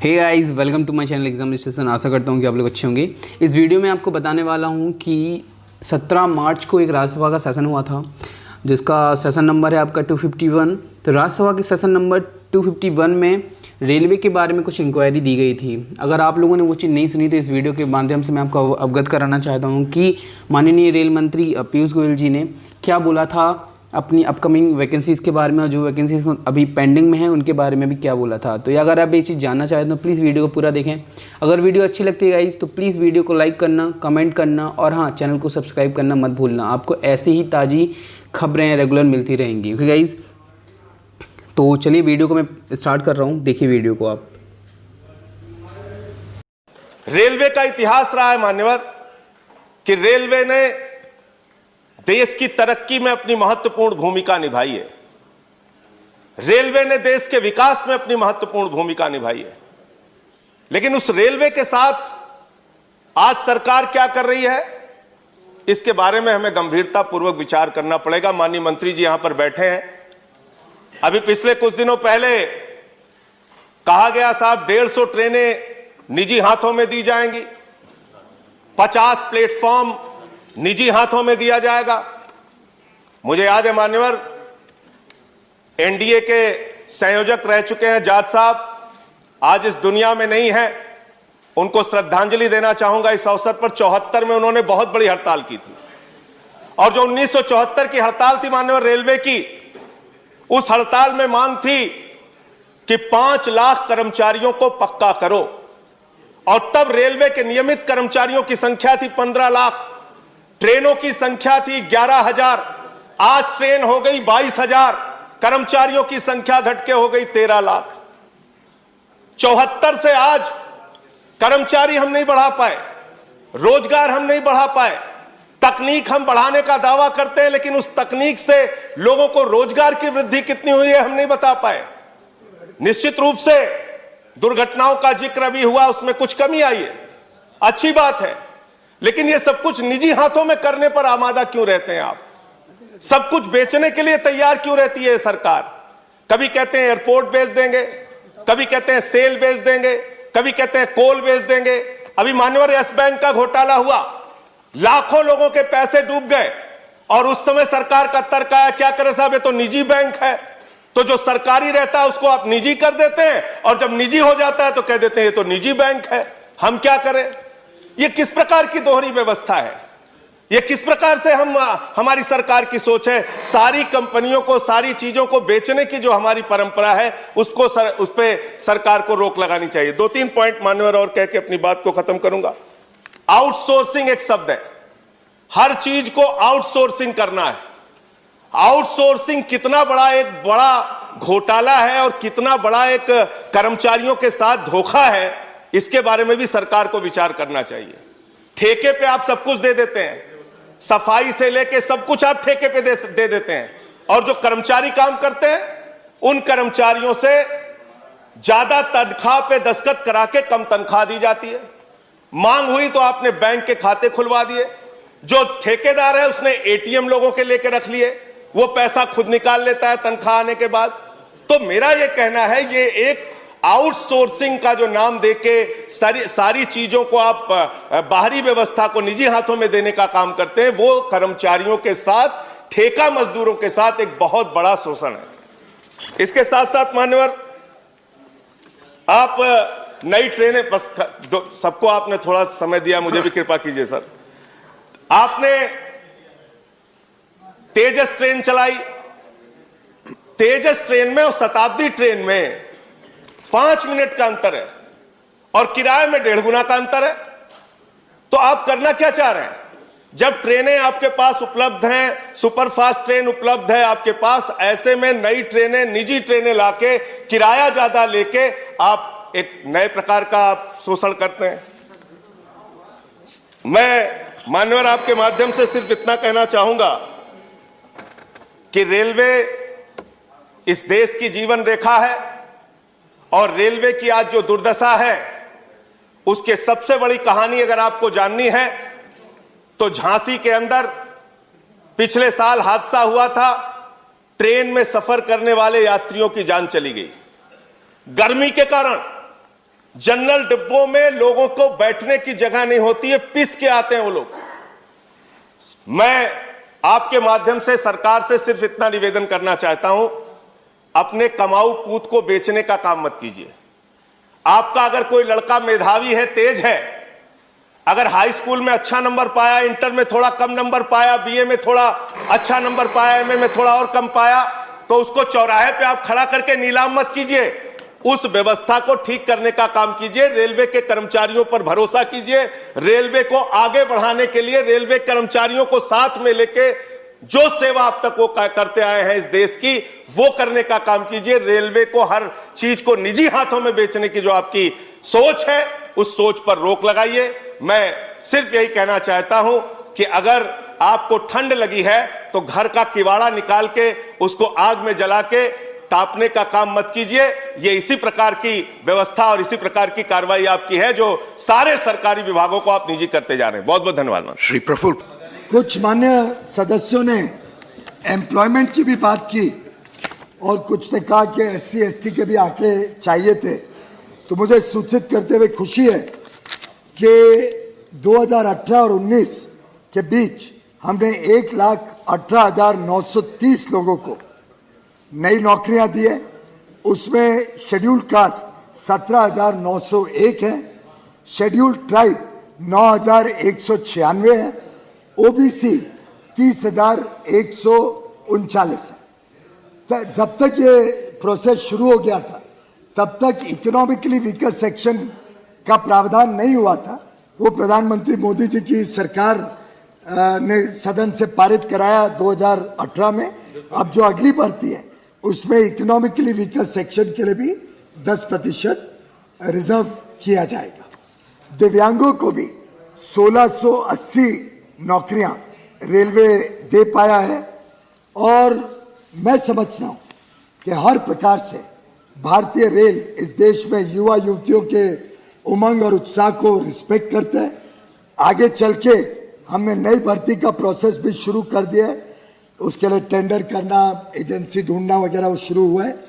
Hey guys, welcome to my channel Exam Station. आशा करता हूँ कि आप लोग अच्छे होंगे। इस वीडियो में आपको बताने वाला हूँ कि 17 मार्च को एक राज्यसभा का सेशन हुआ था, जिसका सेशन नंबर है आपका 251। तो राज्यसभा के सेशन नंबर 251 में रेलवे के बारे में कुछ इंक्वायरी दी गई थी। अगर आप लोगों ने वो चीज़ नहीं सुनी तो इस वीडियो के माध्यम से मैं आपको अवगत कराना चाहता हूँ कि माननीय रेल मंत्री पीयूष गोयल जी ने क्या बोला था अपनी अपकमिंग वैकेंसीज़ के बारे में, और जो वैकेंसीज अभी पेंडिंग में हैं उनके बारे में भी क्या बोला था। तो अगर आप ये चीज़ जानना चाहते हो तो प्लीज़ वीडियो को पूरा देखें। अगर वीडियो अच्छी लगती है गाइस तो प्लीज़ वीडियो को लाइक करना, कमेंट करना और हाँ, चैनल को सब्सक्राइब करना मत भूलना। आपको ऐसी ही ताज़ी खबरें रेगुलर मिलती रहेंगी। ओके गाइस, तो चलिए वीडियो को मैं स्टार्ट कर रहा हूँ, देखिए वीडियो को आप। रेलवे का इतिहास रहा है मान्यवर कि रेलवे ने देश की तरक्की में अपनी महत्वपूर्ण भूमिका निभाई है। रेलवे ने देश के विकास में अपनी महत्वपूर्ण भूमिका निभाई है। लेकिन उस रेलवे के साथ आज सरकार क्या कर रही है, इसके बारे में हमें गंभीरता पूर्वक विचार करना पड़ेगा। माननीय मंत्री जी यहां पर बैठे हैं। अभी पिछले कुछ दिनों पहले कहा गया साहब 150 ट्रेनें निजी हाथों में दी जाएंगी, 50 प्लेटफॉर्म निजी हाथों में दिया जाएगा। मुझे याद है मान्यवर, एनडीए के संयोजक रह चुके हैं जाट साहब, आज इस दुनिया में नहीं है। उनको श्रद्धांजलि देना चाहूंगा इस अवसर पर। 74 में उन्होंने बहुत बड़ी हड़ताल की थी, और जो 1974 की हड़ताल थी मान्यवर रेलवे की, उस हड़ताल में मांग थी कि 5 लाख कर्मचारियों को पक्का करो। और तब रेलवे के नियमित कर्मचारियों की संख्या थी 15 लाख, ट्रेनों की संख्या थी 11,000। आज ट्रेन हो गई 22,000, कर्मचारियों की संख्या घट के हो गई 13 लाख। 74 से आज कर्मचारी हम नहीं बढ़ा पाए, रोजगार हम नहीं बढ़ा पाए। तकनीक हम बढ़ाने का दावा करते हैं, लेकिन उस तकनीक से लोगों को रोजगार की वृद्धि कितनी हुई है हम नहीं बता पाए। निश्चित रूप से दुर्घटनाओं का जिक्र अभी हुआ, उसमें कुछ कमी आई है, अच्छी बात है। लेकिन ये सब कुछ निजी हाथों में करने पर आमादा क्यों रहते हैं आप? सब कुछ बेचने के लिए तैयार क्यों रहती है सरकार? कभी कहते हैं एयरपोर्ट बेच देंगे, कभी कहते हैं सेल बेच देंगे, कभी कहते हैं कोल बेच देंगे। अभी मान्यवर यस बैंक का घोटाला हुआ, लाखों लोगों के पैसे डूब गए, और उस समय सरकार का तर्क आया क्या करे साहब, ये तो निजी बैंक है। तो जो सरकारी रहता है उसको आप निजी कर देते हैं, और जब निजी हो जाता है तो कह देते हैं ये तो निजी बैंक है, हम क्या करें? ये किस प्रकार की दोहरी व्यवस्था है? ये किस प्रकार से हमारी सरकार की सोच है? सारी कंपनियों को, सारी चीजों को बेचने की जो हमारी परंपरा है, उस पे सरकार को रोक लगानी चाहिए। 2-3 पॉइंट मान्यवर और कह के अपनी बात को खत्म करूंगा। आउटसोर्सिंग एक शब्द है, हर चीज को आउटसोर्सिंग करना है। आउटसोर्सिंग कितना बड़ा घोटाला है और कितना बड़ा एक कर्मचारियों के साथ धोखा है, इसके बारे में भी सरकार को विचार करना चाहिए। ठेके पे आप सब कुछ दे देते हैं, सफाई से लेके सब कुछ आप ठेके पे दे देते हैं, और जो कर्मचारी काम करते हैं उन कर्मचारियों से ज्यादा तनख्वाह पे दस्तखत करा के कम तनख्वाह दी जाती है। मांग हुई तो आपने बैंक के खाते खुलवा दिए। जो ठेकेदार है उसने एटीएम लोगों के लेके रख लिए, वो पैसा खुद निकाल लेता है तनख्वाह आने के बाद। तो मेरा ये कहना है, ये एक आउटसोर्सिंग का जो नाम देके सारी चीजों को आप बाहरी व्यवस्था को निजी हाथों में देने का काम करते हैं, वो कर्मचारियों के साथ, ठेका मजदूरों के साथ एक बहुत बड़ा शोषण है। इसके साथ साथ मान्यवर, आप नई ट्रेनें, बस सबको आपने थोड़ा समय दिया, मुझे भी कृपा कीजिए सर। आपने तेजस ट्रेन चलाई, तेजस ट्रेन में और शताब्दी ट्रेन में 5 मिनट का अंतर है, और किराए में 1.5 गुना का अंतर है। तो आप करना क्या चाह रहे हैं? जब ट्रेनें आपके पास उपलब्ध हैं, सुपरफास्ट ट्रेन उपलब्ध है आपके पास, ऐसे में नई ट्रेनें, निजी ट्रेनें लाके किराया ज्यादा लेके आप एक नए प्रकार का आप शोषण करते हैं। मैं मान्यवर आपके माध्यम से सिर्फ इतना कहना चाहूंगा कि रेलवे इस देश की जीवन रेखा है, और रेलवे की आज जो दुर्दशा है उसके सबसे बड़ी कहानी अगर आपको जाननी है तो झांसी के अंदर पिछले साल हादसा हुआ था। ट्रेन में सफर करने वाले यात्रियों की जान चली गई। गर्मी के कारण जनरल डिब्बों में लोगों को बैठने की जगह नहीं होती है, पिस के आते हैं वो लोग। मैं आपके माध्यम से सरकार से सिर्फ इतना निवेदन करना चाहता हूं, अपने कमाऊ पूत को बेचने का काम मत कीजिए। आपका अगर कोई लड़का मेधावी है, तेज है, अगर हाई स्कूल में अच्छा नंबर पाया, इंटर में थोड़ा कम नंबर पाया, बीए में थोड़ा अच्छा नंबर पाया, एमए में थोड़ा और कम पाया, तो उसको चौराहे पे आप खड़ा करके नीलाम मत कीजिए। उस व्यवस्था को ठीक करने का काम कीजिए। रेलवे के कर्मचारियों पर भरोसा कीजिए। रेलवे को आगे बढ़ाने के लिए रेलवे कर्मचारियों को साथ में लेके जो सेवा अब तक वो करते आए हैं इस देश की, वो करने का काम कीजिए। रेलवे को हर चीज को निजी हाथों में बेचने की जो आपकी सोच है, उस सोच पर रोक लगाइए। मैं सिर्फ यही कहना चाहता हूं कि अगर आपको ठंड लगी है तो घर का किवाड़ा निकाल के उसको आग में जला के तापने का काम मत कीजिए। ये इसी प्रकार की व्यवस्था और इसी प्रकार की कार्रवाई आपकी है जो सारे सरकारी विभागों को आप निजी करते जा रहे हैं। बहुत बहुत धन्यवाद। श्री प्रफुल्ल। कुछ मान्य सदस्यों ने एम्प्लॉयमेंट की भी बात की और कुछ ने कहा कि SC ST के भी आंकड़े चाहिए थे। तो मुझे सूचित करते हुए खुशी है कि 2018 और 19 के बीच हमने 1,18,930 लोगों को नई नौकरियां दी है। उसमें शेड्यूल्ड कास्ट 17,901 है, शेड्यूल्ड ट्राइब 9,196 है, OBC 30,139 है। जब तक ये प्रोसेस शुरू हो गया था तब तक इकोनॉमिकली वीकर सेक्शन का प्रावधान नहीं हुआ था। वो प्रधानमंत्री मोदी जी की सरकार ने सदन से पारित कराया 2018 में। अब जो अगली भर्ती है उसमें इकोनॉमिकली वीकर सेक्शन के लिए भी 10% रिजर्व किया जाएगा। दिव्यांगों को भी 1680 नौकरियां रेलवे दे पाया है और मैं समझता हूं कि हर प्रकार से भारतीय रेल इस देश में युवा युवतियों के उमंग और उत्साह को रिस्पेक्ट करता है। आगे चल के हमने नई भर्ती का प्रोसेस भी शुरू कर दिया है। उसके लिए टेंडर करना, एजेंसी ढूंढना वगैरह वो शुरू हुआ है।